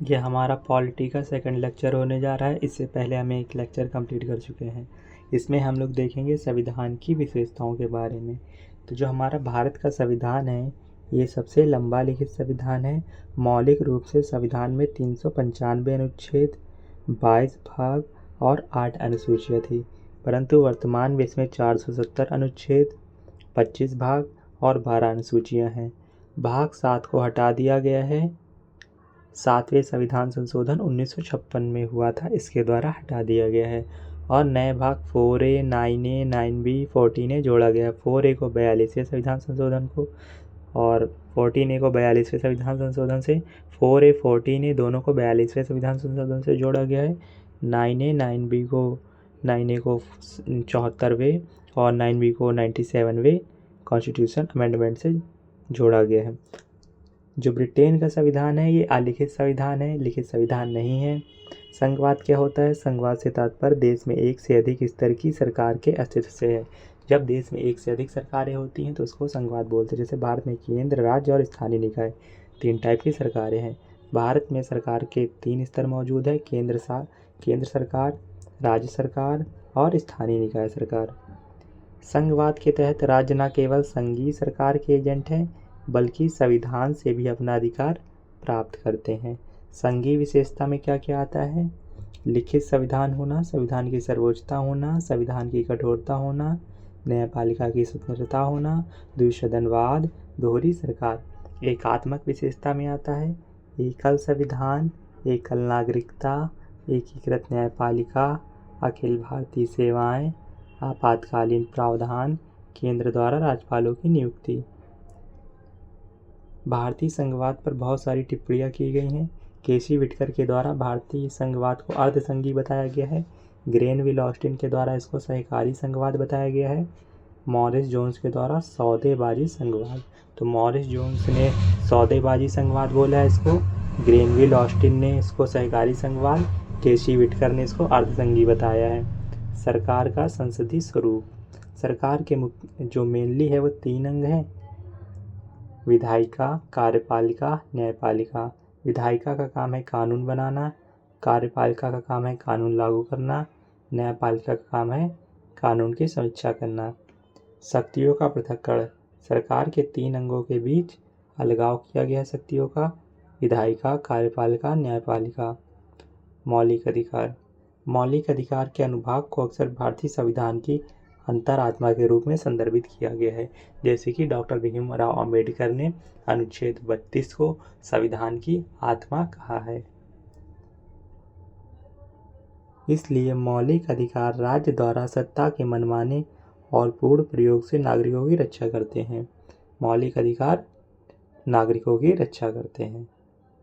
ये हमारा पॉलिटी का सेकंड लेक्चर होने जा रहा है। इससे पहले हम एक लेक्चर कंप्लीट कर चुके हैं। इसमें हम लोग देखेंगे संविधान की विशेषताओं के बारे में। तो जो हमारा भारत का संविधान है, ये सबसे लंबा लिखित संविधान है। मौलिक रूप से संविधान में 395 अनुच्छेद, 22 भाग और 8 अनुसूचियाँ थी, परंतु वर्तमान में इसमें 470 अनुच्छेद, 25 भाग और 12 अनुसूचियाँ हैं। भाग 7 को हटा दिया गया है। 7वें संविधान संशोधन 1956 में हुआ था, इसके द्वारा हटा दिया गया है। और नए भाग 4A, 9A, 9B, 14A जोड़ा गया है। 4A को 42वें संविधान संशोधन को और 14A को 42वें संविधान संशोधन से, 4A 14A दोनों को 42वें संविधान संशोधन से जोड़ा गया है। 9A 9B को 9A को 74वें और 9B को 97वें कॉन्स्टिट्यूशन अमेंडमेंट से जोड़ा गया है। जो ब्रिटेन का संविधान है, ये अलिखित संविधान है, लिखित संविधान नहीं है। संघवाद क्या होता है? संघवाद से तात्पर्य देश में एक से अधिक स्तर की सरकार के अस्तित्व से है। जब देश में एक से अधिक सरकारें होती हैं तो उसको संघवाद बोलते हैं। जैसे भारत में केंद्र, राज्य और स्थानीय निकाय, 3 टाइप की सरकारें हैं। भारत में सरकार के 3 स्तर मौजूद है: केंद्र सरकार, राज्य सरकार और स्थानीय निकाय सरकार। संघवाद के तहत राज्य न केवल संघीय सरकार के एजेंट हैं, बल्कि संविधान से भी अपना अधिकार प्राप्त करते हैं। संघीय विशेषता में क्या क्या आता है? लिखित संविधान होना, संविधान की सर्वोच्चता होना, संविधान की कठोरता होना, न्यायपालिका की स्वतंत्रता होना, द्विसदनवाद, दोहरी सरकार। एकात्मक विशेषता में आता है एकल संविधान, एकल नागरिकता, एकीकृत न्यायपालिका, अखिल भारतीय सेवाएं, आपातकालीन प्रावधान, केंद्र द्वारा राज्यपालों की नियुक्ति। भारतीय संघवाद पर बहुत सारी टिप्पणियाँ की गई हैं। केसी विटकर के द्वारा भारतीय संघवाद को अर्धसंघी बताया गया है। ग्रेनविल ऑस्टिन के द्वारा इसको सहकारी संघवाद बताया गया है। मॉरिस जोन्स के द्वारा सौदेबाजी संघवाद। तो मॉरिस जोन्स ने सौदेबाजी संघवाद बोला है इसको, ग्रेनविल ऑस्टिन ने इसको सहकारी संघवाद, केसी विटकर ने इसको अर्धसंघी बताया है। सरकार का संसदीय स्वरूप। सरकार के मुख्य जो मेनली है वो 3 अंग हैं: विधायिका, कार्यपालिका, न्यायपालिका। विधायिका का काम है कानून बनाना, कार्यपालिका का काम है कानून लागू करना, न्यायपालिका का काम है कानून की समीक्षा करना। शक्तियों का पृथक्करण। सरकार के 3 अंगों के बीच अलगाव किया गया है शक्तियों का: विधायिका, कार्यपालिका, न्यायपालिका। मौलिक अधिकार। मौलिक अधिकार के अनुभाग को अक्सर भारतीय संविधान की अंतरात्मा के रूप में संदर्भित किया गया है। जैसे कि डॉक्टर भीमराव अंबेडकर ने अनुच्छेद 32 को संविधान की आत्मा कहा है। इसलिए मौलिक अधिकार राज्य द्वारा सत्ता के मनमाने और पूर्ण प्रयोग से नागरिकों की रक्षा करते हैं। मौलिक अधिकार नागरिकों की रक्षा करते हैं।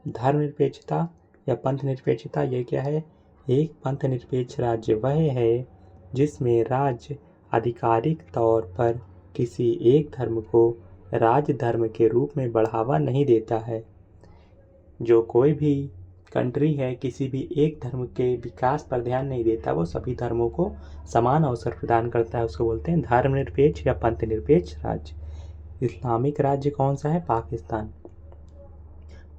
धर्मनिरपेक्षता या पंथ निरपेक्षता, ये क्या है? एक पंथ निरपेक्ष राज्य वह है जिसमें राज्य आधिकारिक तौर पर किसी एक धर्म को राज्य धर्म के रूप में बढ़ावा नहीं देता है। जो कोई भी कंट्री है किसी भी एक धर्म के विकास पर ध्यान नहीं देता, वो सभी धर्मों को समान अवसर प्रदान करता है, उसको बोलते हैं धर्मनिरपेक्ष या पंथ निरपेक्ष राज्य। इस्लामिक राज्य कौन सा है? पाकिस्तान।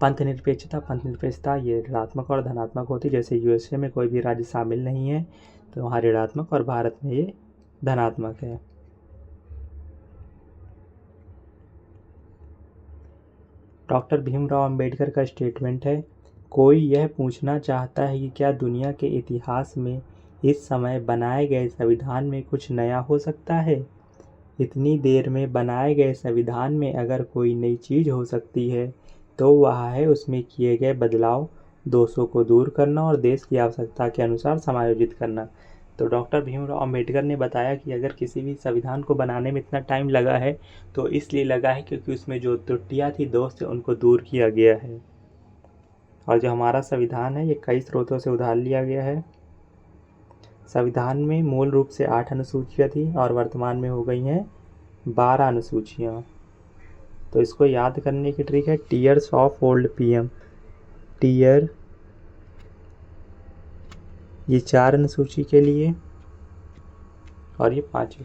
पंथ निरपेक्षता ये ऋणात्मक और धनात्मक होती है। जैसे यूएसए में कोई भी राज्य शामिल नहीं है तो वहाँ ऋणात्मक, और भारत में ये धनात्मक है। डॉक्टर भीमराव अंबेडकर का स्टेटमेंट है: कोई यह पूछना चाहता है कि क्या दुनिया के इतिहास में इस समय बनाए गए संविधान में कुछ नया हो सकता है? इतनी देर में बनाए गए संविधान में अगर कोई नई चीज़ हो सकती है तो वह है उसमें किए गए बदलाव, दोषों को दूर करना और देश की आवश्यकता के अनुसार समायोजित करना। तो डॉक्टर भीमराव अंबेडकर ने बताया कि अगर किसी भी संविधान को बनाने में इतना टाइम लगा है तो इसलिए लगा है क्योंकि उसमें जो त्रुटियां थी, दोष थे, उनको दूर किया गया है। और जो हमारा संविधान है ये कई स्रोतों से उधार लिया गया है। संविधान में मूल रूप से 8 अनुसूचियाँ थी और वर्तमान में हो गई हैं 12 अनुसूचियाँ। तो इसको याद करने की ट्रिक है tiers of old PM. Tier ये 4 अनुसूची के लिए और ये 5।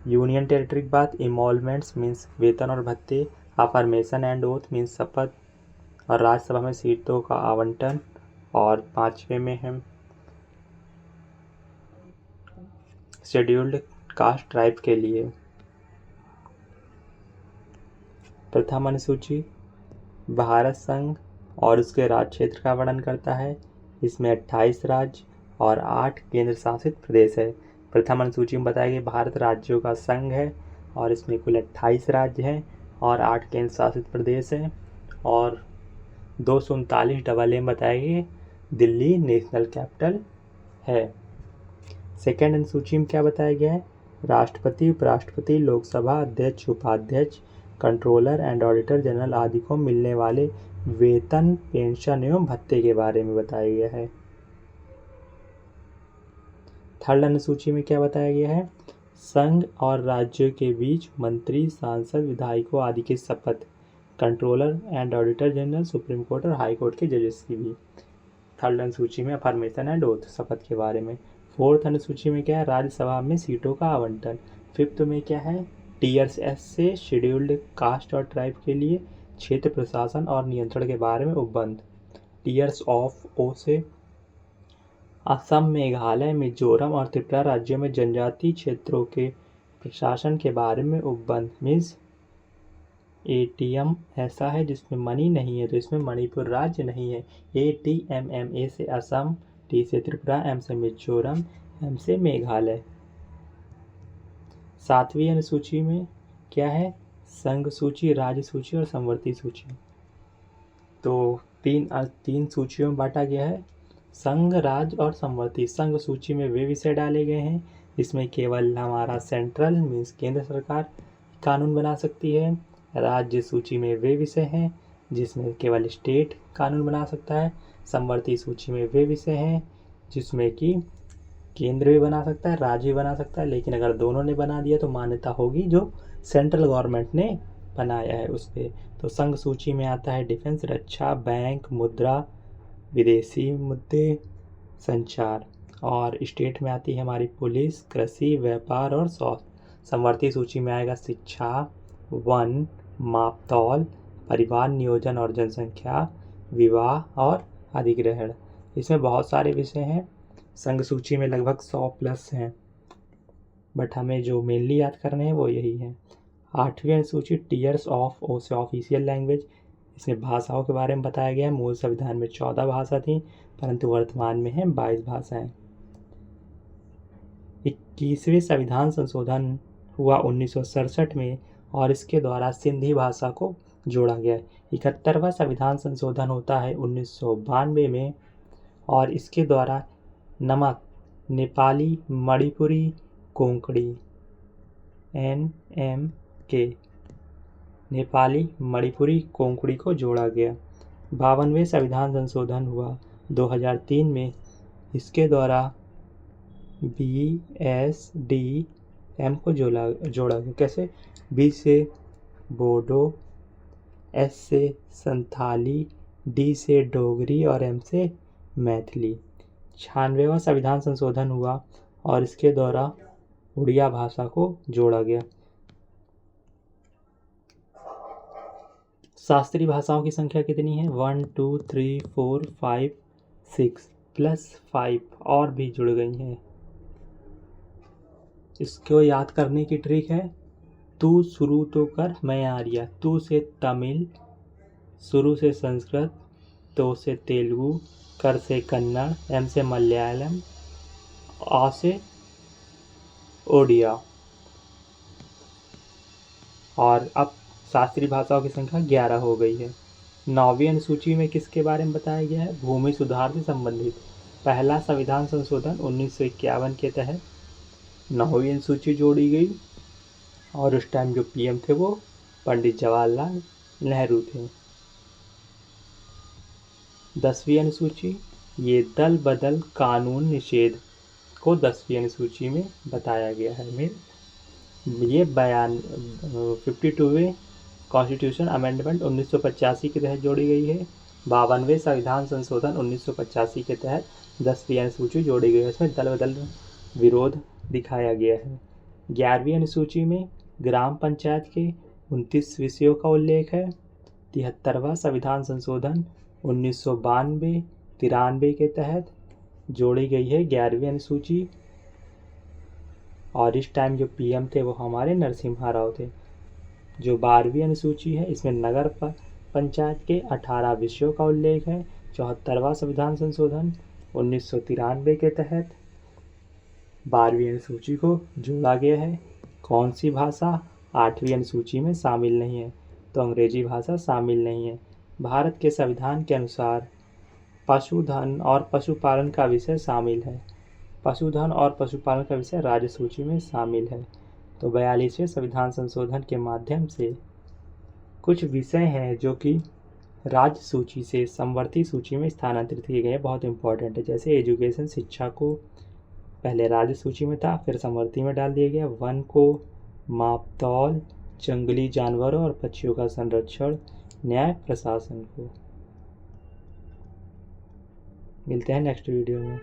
यूनियन टेरिटरी की बात, इमोलमेंट्स मीन्स वेतन और भत्ते, अफर्मेशन एंड ओथ मीन्स शपथ, और राज्यसभा में सीटों का आवंटन। और 5वें में है शेड्यूल्ड कास्ट ट्राइब के लिए। प्रथम अनुसूची भारत संघ और उसके राज्य क्षेत्र का वर्णन करता है। इसमें 28 राज्य और 8 केंद्र शासित प्रदेश है। प्रथम अनुसूची में बताया गया भारत राज्यों का संघ है और इसमें कुल 28 राज्य हैं और 8 केंद्र शासित प्रदेश हैं। और 239 डबल ए बताया गया दिल्ली नेशनल कैपिटल है। सेकेंड अनुसूची में क्या बताया गया है? राष्ट्रपति, उपराष्ट्रपति, लोकसभा अध्यक्ष, उपाध्यक्ष, कंट्रोलर एंड ऑडिटर जनरल आदि को मिलने वाले वेतन, पेंशन एवं भत्ते के बारे में बताया गया है। थर्ड अनुसूची में क्या बताया गया है? संघ और राज्यों के बीच मंत्री, सांसद, विधायकों आदि की शपथ, controller and auditor general, supreme court और हाई कोर्ट के जजेस की भी। थर्ड अनुसूची में अफर्मेशन एंड ओथ, शपथ के बारे में। फोर्थ अनुसूची में क्या है? राज्यसभा में सीटों का आवंटन। फिफ्थ में क्या है? टीयर्स एस से शेड्यूल्ड कास्ट और ट्राइब के लिए क्षेत्र प्रशासन और नियंत्रण के बारे में उपबंध। टीयर्स ऑफ ओ से असम, मेघालय, मिजोरम और त्रिपुरा राज्यों में जनजातीय क्षेत्रों के प्रशासन के बारे में उपबंध। मीन्स एटीएम ऐसा है जिसमें मनी नहीं है, तो इसमें मणिपुर राज्य नहीं है। ATMM, ए से असम, टी से त्रिपुरा, एम से मिजोरम, एम से मेघालय। सातवीं अनुसूची में क्या है? संघ सूची, राज्य सूची और समवर्ती सूची। तो तीन सूचियों में बांटा गया है, संघ, राज्य और समवर्ती। संघ सूची में वे विषय डाले गए हैं जिसमें केवल हमारा सेंट्रल मीन्स केंद्र सरकार कानून बना सकती है। राज्य सूची में वे विषय हैं जिसमें केवल स्टेट कानून बना सकता है। समवर्ती सूची में वे विषय हैं जिसमें कि केंद्र भी बना सकता है, राज्य भी बना सकता है, लेकिन अगर दोनों ने बना दिया तो मान्यता होगी जो सेंट्रल गवर्नमेंट ने बनाया है उस पर। तो संघ सूची में आता है डिफेंस, रक्षा, बैंक, मुद्रा, विदेशी मुद्दे, संचार। और स्टेट में आती है हमारी पुलिस, कृषि, व्यापार और स्वास्थ्य। समवर्ती सूची में आएगा शिक्षा, वन, मापतौल, परिवार नियोजन और जनसंख्या, विवाह और अधिग्रहण। इसमें बहुत सारे विषय हैं। संघ सूची में लगभग 100 प्लस हैं, बट हमें जो मेनली याद करने हैं वो यही है। आठवीं अनुसूची टीयर्स ऑफ ओ से ऑफिशियल लैंग्वेज। इसमें भाषाओं के बारे में बताया गया है। मूल संविधान में 14 भाषा थी परंतु वर्तमान में है 22 भाषाएं। 21वें संविधान संशोधन हुआ 1967 में और इसके द्वारा सिंधी भाषा को जोड़ा गया। 71वां संविधान संशोधन होता है 1992 में और इसके द्वारा नमक, नेपाली, मणिपुरी, कोंकणी NMK, नेपाली, मणिपुरी, कोंकणी को जोड़ा गया। 52वें संविधान संशोधन हुआ 2003 में। इसके द्वारा BSDM को जोड़ा गया। कैसे? B से बोडो, S से संथाली, D से डोगरी और M से मैथिली। 96वां संविधान संशोधन हुआ और इसके द्वारा उड़िया भाषा को जोड़ा गया। शास्त्रीय भाषाओं की संख्या कितनी है? 1 2 3 4 5 6 प्लस 5 और भी जुड़ गई हैं। इसको याद करने की ट्रिक है, तू शुरू तो कर मैं आर्या। तू से तमिल, शुरू से संस्कृत, तो से तेलुगु, कर से कन्नड़, एम से मलयालम, आ से ओडिया। और अब शास्त्रीय भाषाओं की संख्या 11 हो गई है। 9वीं अनुसूची में किसके बारे में बताया गया है? भूमि सुधार से संबंधित पहला संविधान संशोधन 1951 के तहत 9वीं अनुसूची जोड़ी गई और उस टाइम जो PM थे वो पंडित जवाहरलाल नेहरू थे। 10वीं अनुसूची, ये दल बदल कानून निषेध को 10वीं अनुसूची में बताया गया है। ये 52वें कॉन्स्टिट्यूशन अमेंडमेंट 1985 के तहत जोड़ी गई है। 52वें संविधान संशोधन 1985 के तहत 10वीं अनुसूची जोड़ी गई है। इसमें दल बदल विरोध दिखाया गया है। 11वीं अनुसूची में ग्राम पंचायत के 29 विषयों का उल्लेख है 73वां संविधान संशोधन 1992-93 के तहत जोड़ी गई है 11वीं अनुसूची, और इस टाइम जो पीएम थे वो हमारे नरसिम्हा राव थे। जो 12वीं अनुसूची है इसमें नगर पंचायत के 18 विषयों का उल्लेख है। 74वां संविधान संशोधन 1993 के तहत 12वीं अनुसूची को जोड़ा गया है। कौन सी भाषा 8वीं अनुसूची में शामिल नहीं है? तो अंग्रेजी भाषा शामिल नहीं है। भारत के संविधान के अनुसार पशुधन और पशुपालन का विषय शामिल है। पशुधन और पशुपालन का विषय राज्य सूची में शामिल है। तो 42वें संविधान संशोधन के माध्यम से कुछ विषय हैं जो कि राज्य सूची से समवर्ती सूची में स्थानांतरित किए गए, बहुत इंपॉर्टेंट है। जैसे एजुकेशन, शिक्षा को पहले राज्य सूची में था, फिर समवर्ती में डाल दिया गया। वन को, मापतौल, जंगली जानवरों और पक्षियों का संरक्षण, न्याय प्रशासन को। मिलते हैं नेक्स्ट वीडियो में।